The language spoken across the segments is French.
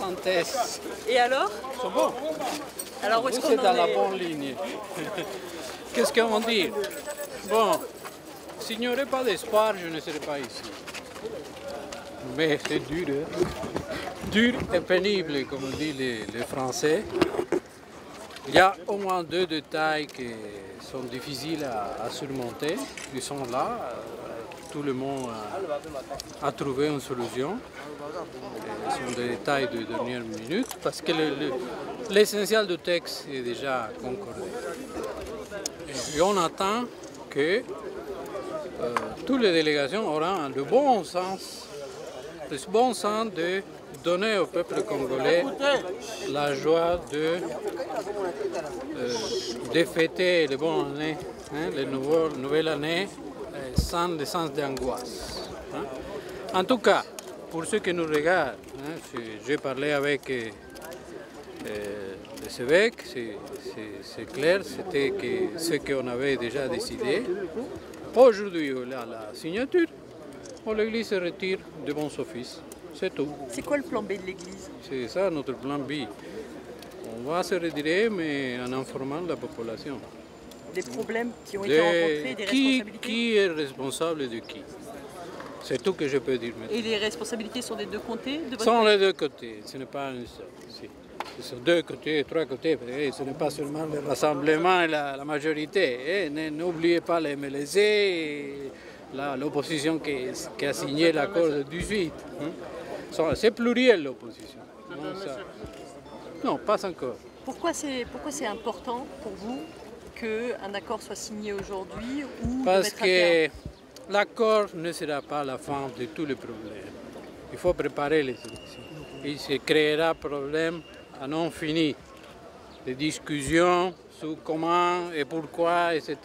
synthèse. Et alors? C'est bon. Alors où est-ce qu'on C'est en dans la est? bonne ligne. Qu'est-ce qu'on dit? Bon, s'il n'y aurait pas d'espoir, je ne serais pas ici. Mais c'est dur, hein? Dur et pénible, comme disent les Français. Il y a au moins deux détails qui sont difficiles à surmonter. Ils sont là. Tout le monde a trouvé une solution. Ce sont des détails de dernière minute parce que l'essentiel du texte est déjà concordé. Et on attend que toutes les délégations auront le bon sens de donner au peuple congolais la joie de fêter les bonnes années, hein, les nouvelles années, sans le sens d'angoisse. Hein. En tout cas, pour ceux qui nous regardent, hein, j'ai parlé avec les évêques, c'est clair, c'était ce qu'on avait déjà décidé. Aujourd'hui, on a la signature, l'Église se retire de bons offices. C'est tout. C'est quoi le plan B de l'Église? C'est ça notre plan B. On va se retirer, mais en informant la population. Des problèmes qui ont été rencontrés, des responsabilités? Qui est responsable de qui? C'est tout que je peux dire maintenant. Et les responsabilités sont des deux côtés de votre Sont les deux côtés, ce n'est pas une seule. Si. Ce sont deux côtés, trois côtés, ce n'est pas seulement le rassemblement et la majorité. N'oubliez pas les MLC et l'opposition qui a signé l'accord de 18. Hein. C'est pluriel l'opposition. Non, pas encore. Pourquoi c'est important pour vous qu'un accord soit signé aujourd'hui ou Parce de mettre un terme? que l'accord ne sera pas la fin de tous les problèmes. Il faut préparer les élections. Il se créera problème à non fini. Des discussions sur comment et pourquoi, etc.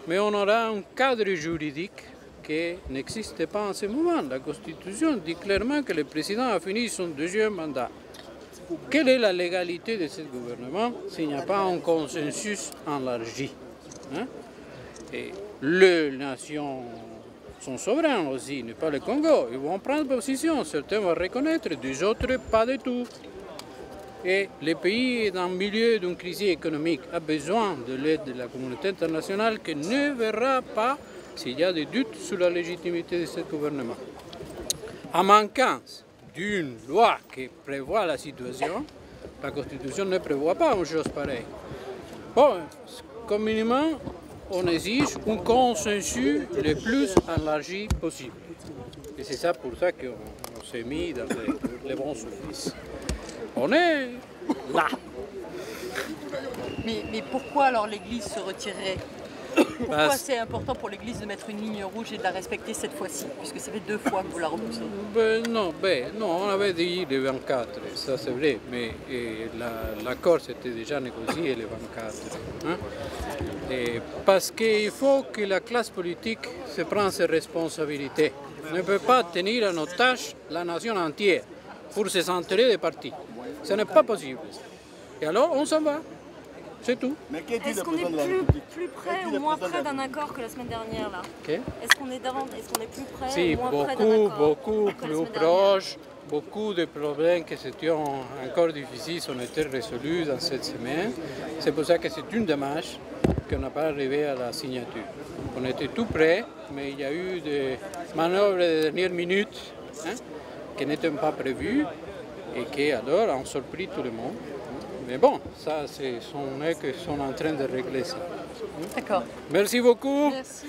Mais on aura un cadre juridique qui n'existe pas en ce moment. La Constitution dit clairement que le président a fini son deuxième mandat. Quelle est la légalité de ce gouvernement s'il n'y a pas un consensus élargi, hein? Et les nations sont souveraines aussi, n'est pas le Congo. Ils vont prendre position, certains vont reconnaître, des autres pas du tout. Et le pays dans le milieu d'une crise économique a besoin de l'aide de la communauté internationale qui ne verra pas s'il y a des doutes sur la légitimité de ce gouvernement. En manquant d'une loi qui prévoit la situation, la Constitution ne prévoit pas une chose pareille. Bon, communément, on exige un consensus le plus élargi possible. Et c'est ça pour ça qu'on s'est mis dans les bons offices. On est là. Mais pourquoi alors l'Église se retirerait? Pourquoi c'est important pour l'Église de mettre une ligne rouge et de la respecter cette fois-ci, puisque ça fait 2 fois que vous la repoussez? Non, on avait dit le 24, ça c'est vrai, mais l'accord s'était déjà négocié le 24. Hein? Et parce qu'il faut que la classe politique se prenne ses responsabilités. On ne peut pas tenir en otage la nation entière pour ses intérêts de parti. Ce n'est pas possible. Et alors, on s'en va. C'est tout. Est-ce qu'on est plus près ou moins près d'un accord que la semaine dernière là? Okay. Est-ce qu'on est plus près Si, ou moins près d'un accord? beaucoup plus proche. Beaucoup de problèmes qui étaient encore difficiles ont été résolus dans cette semaine. C'est pour ça que c'est une dommage qu'on n'a pas arrivé à la signature. On était tout près, mais il y a eu des manœuvres de dernière minute, hein, qui n'étaient pas prévues et qui alors ont surpris tout le monde. Mais bon, ça, c'est son nez qu'ils sont en train de régler ça. D'accord. Merci beaucoup. Merci.